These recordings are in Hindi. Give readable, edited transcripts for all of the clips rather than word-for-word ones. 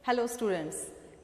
Hello students,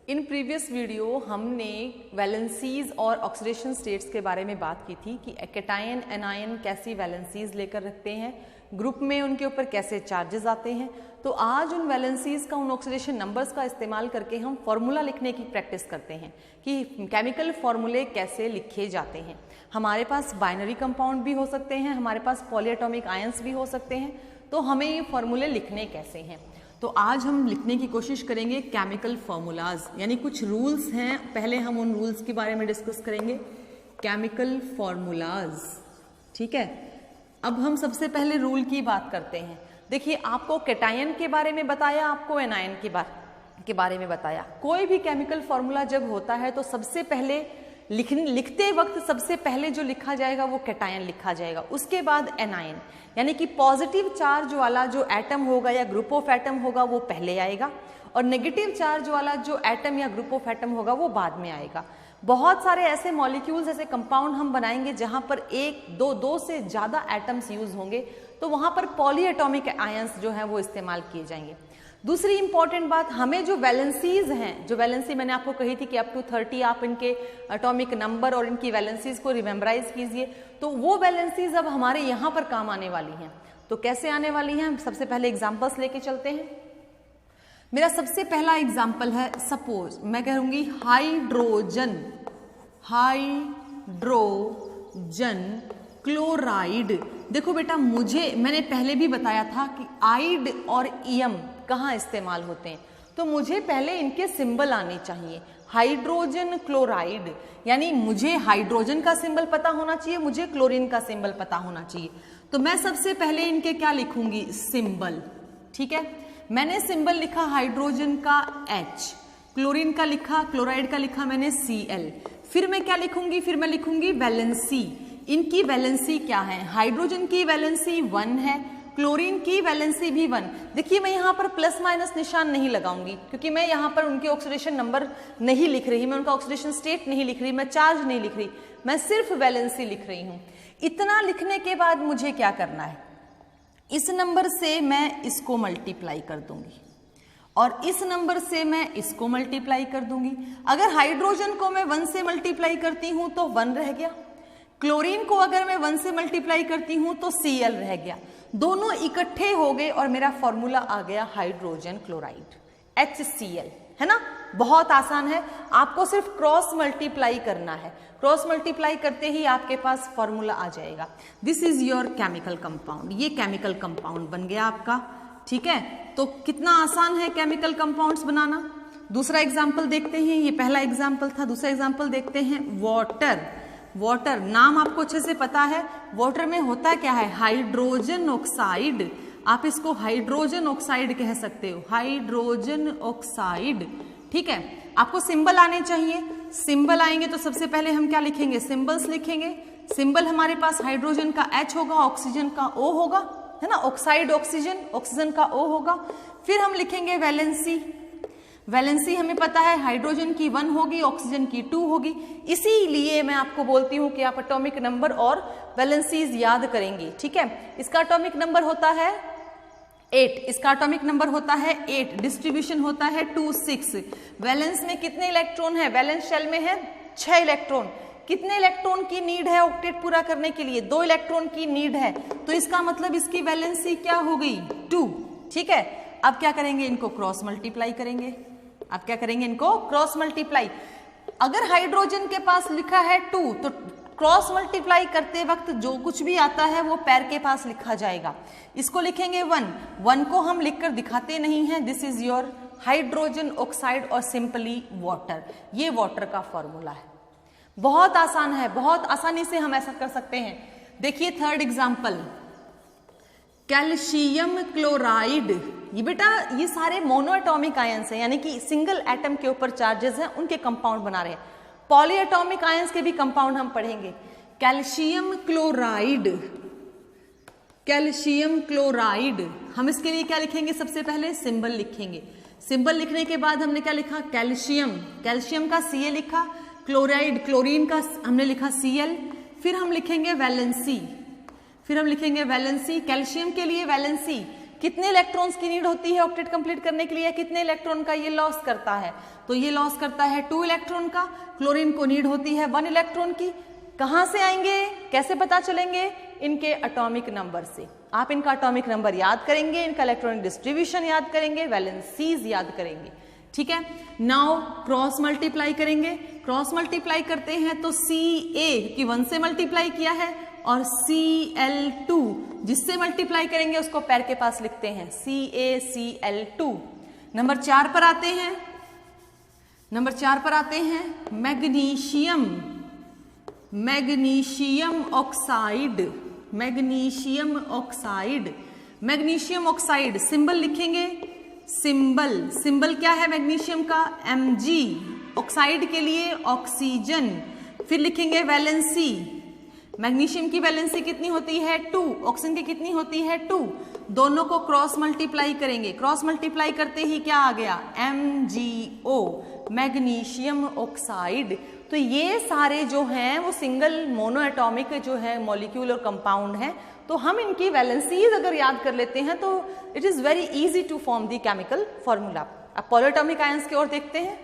in previous video हमने वैलेंसीज और ऑक्सीडेशन स्टेट्स के बारे में बात की थी कि कैटायन एनायन कैसी वैलेंसीज लेकर रखते हैं, ग्रुप में उनके ऊपर कैसे चार्जेस आते हैं। तो आज उन वैलेंसीज का, उन ऑक्सीडेशन नंबर्स का इस्तेमाल करके हम फॉर्मूला लिखने की प्रैक्टिस करते हैं कि केमिकल फॉर्मूले कैसे लिखे जाते हैं। हमारे पास बाइनरी कंपाउंड भी हो सकते हैं, हमारे पास पॉलीएटॉमिक आयंस भी हो सकते हैं, तो हमें ये फॉर्मूले लिखने कैसे हैं। तो आज हम लिखने की कोशिश करेंगे केमिकल फॉर्मूलाज, यानी कुछ रूल्स हैं। पहले हम उन रूल्स के बारे में डिस्कस करेंगे, केमिकल फॉर्मूलाज। ठीक है, अब हम सबसे पहले रूल की बात करते हैं। देखिए, आपको कैटायन के बारे में बताया, आपको एनायन के बारे में बताया। कोई भी केमिकल फॉर्मूला जब होता है तो सबसे पहले लिखते वक्त सबसे पहले जो लिखा जाएगा वो कैटायन लिखा जाएगा, उसके बाद एनायन, यानी कि पॉजिटिव चार्ज वाला जो एटम होगा या ग्रुप ऑफ एटम होगा वो पहले आएगा, और नेगेटिव चार्ज वाला जो एटम या ग्रुप ऑफ एटम होगा वो बाद में आएगा। बहुत सारे ऐसे मॉलिक्यूल्स, ऐसे कंपाउंड हम बनाएंगे जहां पर दो से ज्यादा एटम्स यूज होंगे, तो वहां पर पॉलीएटॉमिक आयंस जो है वो इस्तेमाल किए जाएंगे। दूसरी इंपॉर्टेंट बात, हमें जो वैलेंसीज हैं, जो वैलेंसी मैंने आपको कही थी कि अप टू 30 आप इनके एटॉमिक नंबर और इनकी वैलेंसीज को रिमेम्बराइज कीजिए, तो वो वैलेंसीज अब हमारे यहाँ पर काम आने वाली हैं। तो कैसे आने वाली हैं, सबसे पहले एग्जाम्पल्स लेके चलते हैं। मेरा सबसे पहला एग्जाम्पल है, सपोज मैं कहूंगी हाइड्रोजन क्लोराइड। देखो बेटा, मैंने पहले भी बताया था कि आइड और ईएम कहाँ इस्तेमाल होते हैं, तो मुझे पहले इनके सिंबल आने चाहिए। हाइड्रोजन क्लोराइड, यानी मुझे हाइड्रोजन का सिंबल पता होना चाहिए, मुझे क्लोरीन का सिंबल पता होना चाहिए। तो मैं सबसे पहले इनके क्या लिखूंगी, सिंबल। ठीक है, मैंने सिंबल लिखा हाइड्रोजन का H, क्लोरीन का लिखा, क्लोराइड का लिखा मैंने Cl। फिर मैं क्या लिखूंगी, फिर मैं लिखूंगी वैलेंसी। इनकी वैलेंसी क्या है, हाइड्रोजन की वैलेंसी 1 है, क्लोरीन की वैलेंसी भी 1। देखिए, मैं यहाँ पर प्लस माइनस निशान नहीं लगाऊंगी क्योंकि मैं यहाँ पर उनके ऑक्सीडेशन नंबर नहीं लिख रही, मैं उनका ऑक्सीडेशन स्टेट नहीं लिख रही, मैं चार्ज नहीं लिख रही, मैं सिर्फ वैलेंसी लिख रही हूँ। इतना लिखने के बाद मुझे क्या करना है, इस नंबर से मैं इसको मल्टीप्लाई कर दूंगी और इस नंबर से मैं इसको मल्टीप्लाई कर दूंगी। अगर हाइड्रोजन को मैं 1 से मल्टीप्लाई करती हूं तो 1 रह गया, क्लोरीन को अगर मैं 1 से मल्टीप्लाई करती हूं तो Cl रह गया। दोनों इकट्ठे हो गए और मेरा फॉर्मूला आ गया हाइड्रोजन क्लोराइड, HCl, है ना। बहुत आसान है, आपको सिर्फ क्रॉस मल्टीप्लाई करना है। क्रॉस मल्टीप्लाई करते ही आपके पास फॉर्मूला आ जाएगा। This is your chemical compound. ये केमिकल कंपाउंड बन गया आपका। ठीक है, तो कितना आसान है केमिकल कंपाउंड्स बनाना। दूसरा एग्जाम्पल देखते हैं, ये पहला एग्जाम्पल था। दूसरा एग्जाम्पल देखते हैं, वाटर। नाम आपको अच्छे से पता है, वाटर में होता क्या है, हाइड्रोजन ऑक्साइड। आप इसको हाइड्रोजन ऑक्साइड कह सकते हो, हाइड्रोजन ऑक्साइड। ठीक है, आपको सिंबल आने चाहिए। सिंबल आएंगे तो सबसे पहले हम क्या लिखेंगे, सिंबल्स लिखेंगे। सिंबल हमारे पास हाइड्रोजन का H होगा, ऑक्सीजन का O होगा, है ना। ऑक्साइड ऑक्सीजन का O होगा। फिर हम लिखेंगे वैलेंसी हमें पता है, हाइड्रोजन की 1 होगी, ऑक्सीजन की 2 होगी। इसीलिए मैं आपको बोलती हूं कि आप एटॉमिक नंबर और वैलेंसीज याद करेंगे। ठीक है, इसका एटॉमिक नंबर होता है 8, डिस्ट्रीब्यूशन होता है 2, 6। वैलेंस में कितने इलेक्ट्रॉन है, वैलेंस शेल में है 6 इलेक्ट्रॉन। कितने इलेक्ट्रॉन की नीड है ऑक्टेट पूरा करने के लिए, 2 इलेक्ट्रॉन की नीड है, तो इसका मतलब इसकी वैलेंसी क्या हो गई, 2। ठीक है, अब क्या करेंगे, इनको क्रॉस मल्टीप्लाई करेंगे। अगर हाइड्रोजन के पास लिखा है 2, तो क्रॉस मल्टीप्लाई करते वक्त जो कुछ भी आता है वो पैर के पास लिखा जाएगा। इसको लिखेंगे 1 को हम लिखकर दिखाते नहीं हैं। This is your hydrogen oxide और सिंपली वाटर। ये वाटर का फॉर्मूला है। बहुत आसान है, बहुत आसानी से हम ऐसा कर सकते हैं। देखिए, थर्ड एग्जाम्पल, कैल्शियम क्लोराइड। ये बेटा, ये सारे मोनोएटॉमिक आयंस हैं, यानी कि सिंगल एटम के ऊपर चार्जेस हैं, उनके कंपाउंड बना रहे हैं। पॉलीएटॉमिक आयंस के भी कंपाउंड हम पढ़ेंगे। कैल्शियम क्लोराइड, हम इसके लिए क्या लिखेंगे, सबसे पहले सिंबल लिखेंगे। सिंबल लिखने के बाद हमने क्या लिखा, कैल्शियम का Ca लिखा, क्लोरीन का हमने लिखा Cl। फिर हम लिखेंगे वैलेंसी। कैल्शियम के लिए वैलेंसी, कितने इलेक्ट्रॉन्स की नीड होती है ऑक्टेट कंप्लीट करने के लिए, कितने इलेक्ट्रॉन का ये लॉस करता है, तो ये लॉस करता है 2 इलेक्ट्रॉन का। क्लोरीन को नीड होती है 1 इलेक्ट्रॉन की। कहाँ से आएंगे, कैसे पता चलेंगे, इनके एटॉमिक नंबर से। आप इनका एटॉमिक नंबर याद करेंगे, इनका इलेक्ट्रॉनिक डिस्ट्रीब्यूशन याद करेंगे, वैलेंसीज याद करेंगे, ठीक है। नाउ क्रॉस मल्टीप्लाई करेंगे, क्रॉस मल्टीप्लाई करते हैं तो Ca कि 1 से मल्टीप्लाई किया है और Cl2 जिससे मल्टीप्लाई करेंगे उसको पैर के पास लिखते हैं CaCl2। नंबर 4 पर आते हैं, नंबर 4 पर आते हैं magnesium, magnesium oxide, magnesium oxide, magnesium oxide symbol लिखेंगे, सिंबल, सिंबल क्या है मैग्नीशियम का, Mg, ऑक्साइड के लिए ऑक्सीजन। फिर लिखेंगे वैलेंसी, मैग्नीशियम की वैलेंसी कितनी होती है 2, ऑक्सीजन की कितनी होती है 2, दोनों को क्रॉस मल्टीप्लाई करेंगे, क्रॉस मल्टीप्लाई करते ही क्या आ गया MgO, मैग्नीशियम ऑक्साइड। तो ये सारे जो हैं वो सिंगल मोनो एटॉमिक जो है मॉलिक्यूल और कंपाउंड है, तो हम इनकी वैलेंसीज अगर याद कर लेते हैं तो it is very easy to form the chemical formula. अब पॉलीएटॉमिक आयंस की ओर देखते हैं।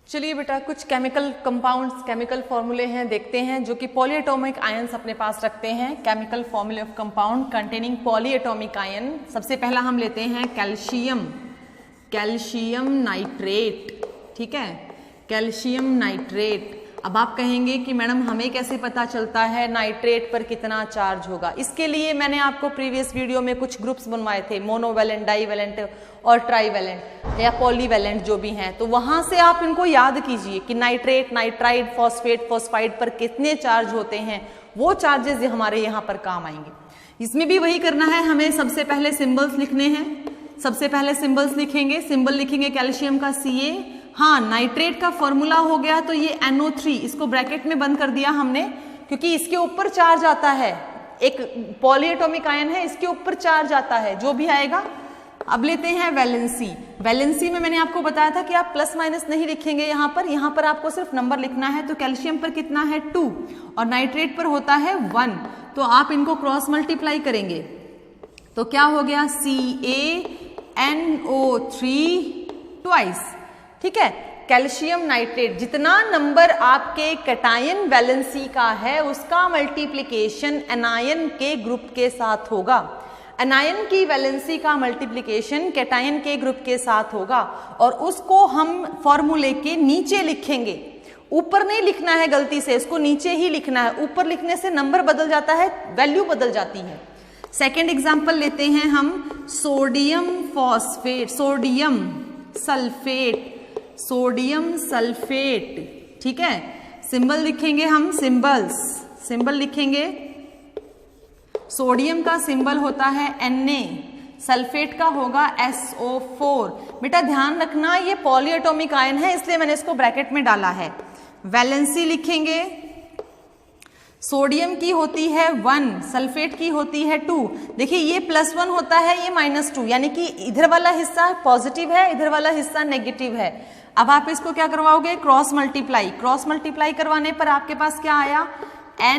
चलिए बेटा कुछ केमिकल कंपाउंड्स, केमिकल फॉर्मूले हैं, देखते हैं जो कि पॉलीएटॉमिक आयंस अपने पास रखते हैं। केमिकल फॉर्मूले of compound containing polyatomic ion. सबसे पहला हम लेते हैं कैल्शियम, कैल्शियम नाइट्रेट, ठीक है, कैल्शियम नाइट्रेट। अब आप कहेंगे कि मैडम हमें कैसे पता चलता है नाइट्रेट पर कितना चार्ज होगा। इसके लिए मैंने आपको प्रीवियस वीडियो में कुछ ग्रुप्स बनवाए थे, मोनोवैलेंट, डाईवैलेंट और ट्राईवैलेंट या पॉलीवैलेंट जो भी हैं, तो वहां से आप इनको याद कीजिए कि नाइट्रेट, नाइट्राइड, फॉस्फेट, फॉस्फाइड पर कितने चार्ज होते हैं, वो चार्जेस हमारे यहाँ पर काम आएंगे। इसमें भी वही करना है, हमें सबसे पहले सिंबल्स लिखने हैं, सबसे पहले सिंबल्स लिखेंगे, सिंबल लिखेंगे कैल्शियम का Ca। हाँ, नाइट्रेट का फॉर्मूला हो गया तो ये NO3, इसको ब्रैकेट में बंद कर दिया हमने क्योंकि इसके ऊपर चार्ज आता है, एक पॉलीएटॉमिक आयन है, इसके ऊपर चार्ज आता है, जो भी आएगा। अब लेते हैं वैलेंसी। वैलेंसी में मैंने आपको बताया था कि आप प्लस माइनस नहीं लिखेंगे यहाँ पर आपको सिर्फ नंबर लिखना है। तो कैल्शियम पर कितना है 2 और नाइट्रेट पर होता है 1, तो आप इनको क्रॉस मल्टीप्लाई करेंगे तो क्या हो गया CaNO3 ट्वाइस, ठीक है। कैल्शियम नाइट्रेट जितना नंबर आपके कैटायन वैलेंसी का है उसका मल्टीप्लिकेशन एनायन के ग्रुप के साथ होगा। एनायन की वैलेंसी का मल्टीप्लिकेशन कैटायन के ग्रुप के साथ होगा और उसको हम फॉर्मूले के नीचे लिखेंगे, ऊपर नहीं लिखना है गलती से, इसको नीचे ही लिखना है। ऊपर लिखने से नंबर बदल जाता है, वैल्यू बदल जाती है। सेकेंड एग्जाम्पल लेते हैं हम sodium phosphate, sodium sulphate, sodium sulphate, ठीक है। सिंबल लिखेंगे हम, सिंबल्स, सिंबल लिखेंगे। सोडियम का सिंबल होता है Na, सल्फेट का होगा SO4। बेटा ध्यान रखना ये पॉलीएटॉमिक आयन है इसलिए मैंने इसको ब्रैकेट में डाला है। वैलेंसी लिखेंगे, सोडियम की होती है 1, सल्फेट की होती है 2। देखिए ये +1 होता है, ये -2, यानी कि इधर वाला हिस्सा पॉजिटिव है, इधर वाला हिस्सा नेगेटिव है। अब आप इसको क्या करवाओगे, क्रॉस मल्टीप्लाई। क्रॉस मल्टीप्लाई करवाने पर आपके पास क्या आया, Na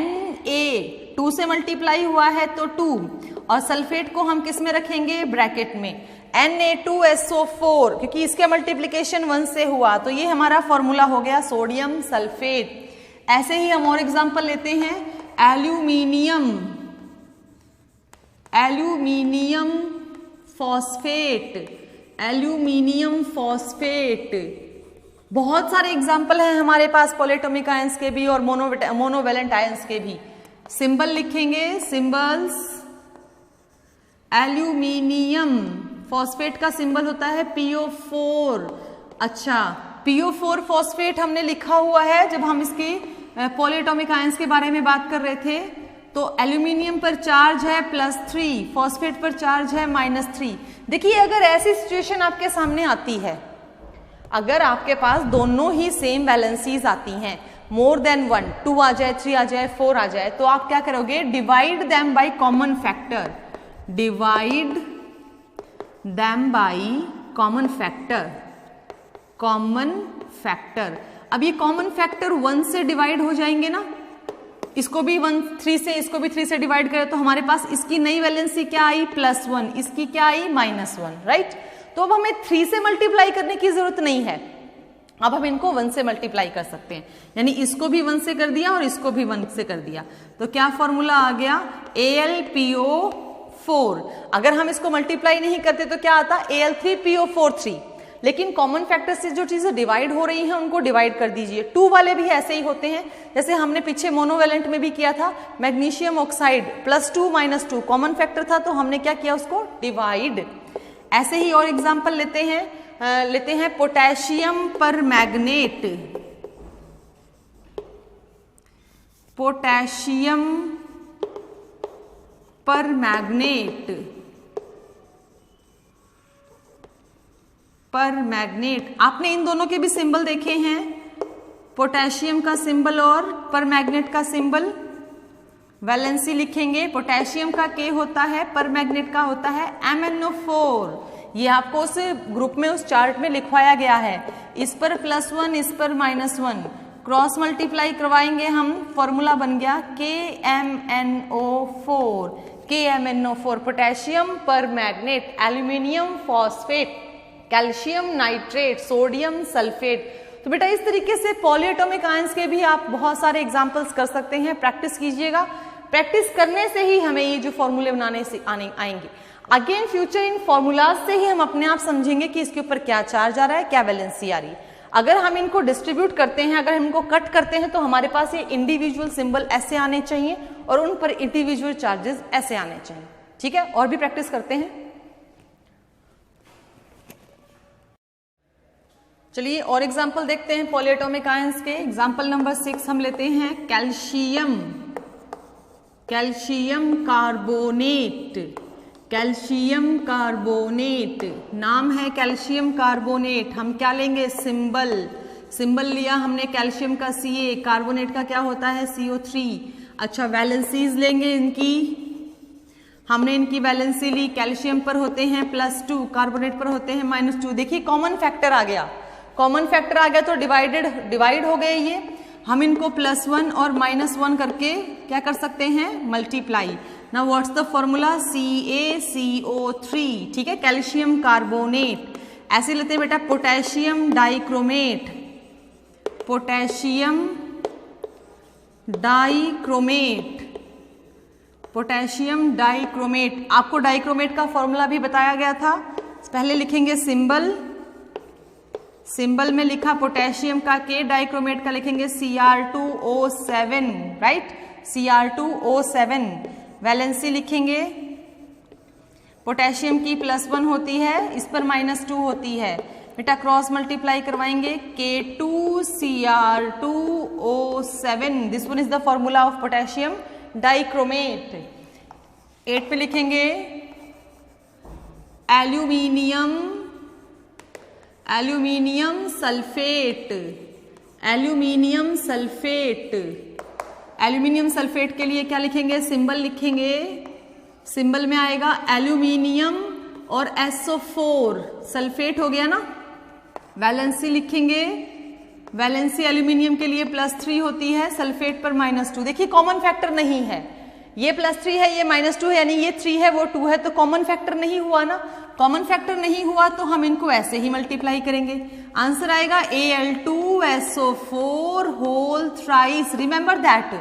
2 से मल्टीप्लाई हुआ है तो 2, और सल्फेट को हम किस में रखेंगे, ब्रैकेट में, Na2SO4, क्योंकि इसके मल्टीप्लीकेशन 1 से हुआ तो ये हमारा फॉर्मूला हो गया सोडियम सल्फेट। ऐसे ही हम और एग्जांपल लेते हैं, aluminium, aluminium phosphate, aluminium phosphate. बहुत सारे एग्जाम्पल हैं हमारे पास पॉलीएटॉमिक आयंस के भी और मोनोवैलेंट आयंस के भी। सिंबल लिखेंगे, सिंबल्स, एल्यूमिनियम फॉस्फेट का सिंबल होता है PO4। अच्छा, PO4 फॉस्फेट हमने लिखा हुआ है जब हम इसके पॉलीएटॉमिक आयंस के बारे में बात कर रहे थे। तो एल्यूमिनियम पर चार्ज है +3, फॉस्फेट पर चार्ज है -3। देखिए अगर ऐसी सिचुएशन आपके सामने आती है, अगर आपके पास दोनों ही सेम वैलेंसीज आती हैं, मोर देन 1, 2 आ जाए, 3 आ जाए, 4 आ जाए, तो आप क्या करोगे, divide them by common factor, divide them by common factor, common factor. अब ये कॉमन फैक्टर 1 से डिवाइड हो जाएंगे ना, इसको भी 3 से, इसको भी 3 से डिवाइड करें तो हमारे पास इसकी नई वैलेंसी क्या आई, +1, इसकी क्या आई, -1, राइट। तो अब हमें 3 से मल्टीप्लाई करने की जरूरत नहीं है, अब हम इनको 1 से मल्टीप्लाई कर सकते हैं, यानी इसको भी 1 से कर दिया और इसको भी 1 से कर दिया। तो क्या फॉर्मूला आ गया, AlPO4। अगर हम इसको मल्टीप्लाई नहीं करते तो क्या आता, Al3PO4 लेकिन कॉमन फैक्टर से जो चीजें डिवाइड हो रही हैं उनको डिवाइड कर दीजिए। 2 वाले भी ऐसे ही होते हैं, जैसे हमने पीछे मोनोवेलेंट में भी किया था, मैग्नीशियम ऑक्साइड +2 -2 कॉमन फैक्टर था, तो हमने क्या किया, उसको डिवाइड। ऐसे ही और एग्जाम्पल लेते हैं पोटेशियम पर मैग्नेट, पोटेशियम पर मैग्नेट, आपने इन दोनों के भी सिंबल देखे हैं, पोटेशियम का सिंबल और पर मैग्नेट का सिंबल। वैलेंसी लिखेंगे, पोटेशियम का K होता है, पर मैग्नेट का होता है MnO4। ये आपको उस ग्रुप में, उस चार्ट में लिखवाया गया है। इस पर +1, इस पर -1, क्रॉस मल्टीप्लाई करवाएंगे हम, फॉर्मूला बन गया KMnO4, KMnO4, पोटेशियम पर magnet, aluminium phosphate, calcium nitrate, sodium sulphate. तो बेटा इस तरीके से पॉलीएटॉमिक आयंस के भी आप बहुत सारे एग्जांपल्स कर सकते हैं, प्रैक्टिस कीजिएगा। प्रैक्टिस करने से ही हमें ये जो फॉर्मूले बनाने से आएंगे। अगेन फ्यूचर इन फॉर्मूलाज से ही हम अपने आप समझेंगे कि इसके ऊपर क्या चार्ज आ रहा है, क्या वैलेंसी आ रही है। अगर हम इनको डिस्ट्रीब्यूट करते हैं, अगर हम इनको कट करते हैं, तो हमारे पास ये इंडिविजुअल सिंबल ऐसे आने चाहिए और उन पर इंडिविजुअल चार्जेस ऐसे आने चाहिए। ठीक है, और भी प्रैक्टिस करते हैं। चलिए और एग्जाम्पल देखते हैं पॉलीएटॉमिक आयंस के। एग्जाम्पल नंबर 6 हम लेते हैं calcium, calcium carbonate, calcium carbonate, नाम है कैल्शियम कार्बोनेट। हम क्या लेंगे, सिंबल लिया हमने कैल्शियम का Ca, कार्बोनेट का क्या होता है CO3। अच्छा वैलेंसीज लेंगे इनकी, हमने इनकी वैलेंसी ली, कैल्शियम पर होते हैं +2, कार्बोनेट पर होते हैं -2। देखिए कॉमन फैक्टर आ गया, कॉमन फैक्टर आ गया तो डिवाइड हो गए ये। हम इनको +1 और -1 करके क्या कर सकते हैं, multiply. Now what's the formula, CaCO3, ठीक है, कैल्शियम कार्बोनेट। ऐसे लेते हैं बेटा potassium dichromate, potassium dichromate, potassium dichromate. आपको डाइक्रोमेट का फॉर्मूला भी बताया गया था। पहले लिखेंगे सिंबल में लिखा पोटेशियम का K, डाइक्रोमेट का लिखेंगे Cr2O7, राइट, Cr2O7। वैलेंसी लिखेंगे, पोटेशियम की +1 होती है, इस पर -2 होती है। बेटा क्रॉस मल्टीप्लाई करवाएंगे, K2Cr2O7, this one is the formula of potassium dichromate. 8 पे लिखेंगे एल्यूमिनियम सल्फेट, एल्यूमिनियम सल्फेट के लिए क्या लिखेंगे, सिंबल लिखेंगे, सिंबल में आएगा एल्यूमिनियम और SO4, सल्फेट हो गया ना। वैलेंसी लिखेंगे, वैलेंसी एल्यूमिनियम के लिए +3 होती है, सल्फेट पर -2। देखिए कॉमन फैक्टर नहीं है, ये +3 है, ये -2 है, यानी ये 3 है, वो 2 है, तो कॉमन फैक्टर नहीं हुआ ना। कॉमन फैक्टर नहीं हुआ तो हम इनको ऐसे ही मल्टीप्लाई करेंगे। आंसर आएगा Al2SO4 whole thrice. Remember that,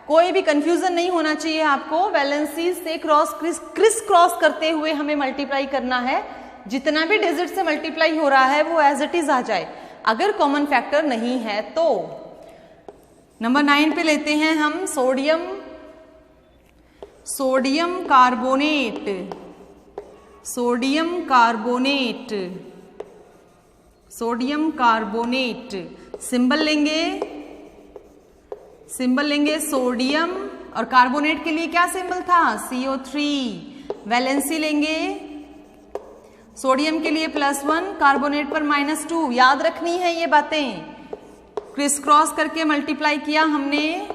कोई भी कंफ्यूजन नहीं होना चाहिए आपको। वैलेंसी से क्रिस क्रॉस करते हुए हमें मल्टीप्लाई करना है। जितना भी डिजिट से मल्टीप्लाई हो रहा है वो एज इट इज आ जाए, अगर कॉमन फैक्टर नहीं है तो। नंबर 9 पे लेते हैं हम sodium carbonate, sodium carbonate. Symbol लेंगे सोडियम, और कार्बोनेट के लिए क्या सिंबल था, CO3। वैलेंसी लेंगे, सोडियम के लिए +1, कार्बोनेट पर -2। याद रखनी है ये बातें। क्रिस क्रॉस करके मल्टीप्लाई किया हमने,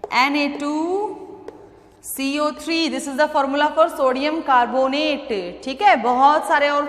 Na2CO3, this is the formula for sodium carbonate. ठीक है, बहुत सारे और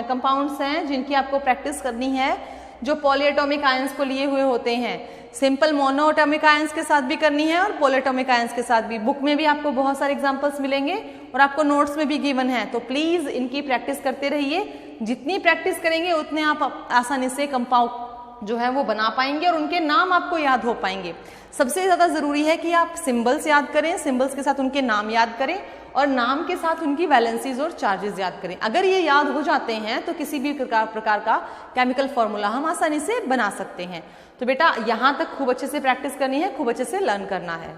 कंपाउंड्स हैं जिनकी आपको प्रैक्टिस करनी है, जो पॉलीएटॉमिक आयंस को लिए हुए होते हैं। सिंपल मोनोएटॉमिक आयंस के साथ भी करनी है और पॉलीएटॉमिक आयंस के साथ भी। बुक में भी आपको बहुत सारे एग्जांपल्स मिलेंगे और आपको नोट्स में भी गिवन है, तो प्लीज इनकी प्रैक्टिस करते रहिए। जितनी प्रैक्टिस करेंगे उतने आप आसानी से कंपाउंड जो है वो बना पाएंगे और उनके नाम आपको याद हो पाएंगे। सबसे ज्यादा जरूरी है कि आप सिंबल्स याद करें, सिंबल्स के साथ उनके नाम याद करें और नाम के साथ उनकी वैलेंसीज और चार्जेस याद करें। अगर ये याद हो जाते हैं तो किसी भी प्रकार का केमिकल फॉर्मूला हम आसानी से बना सकते हैं। तो बेटा यहाँ तक खूब अच्छे से प्रैक्टिस करनी है, खूब अच्छे से लर्न करना है।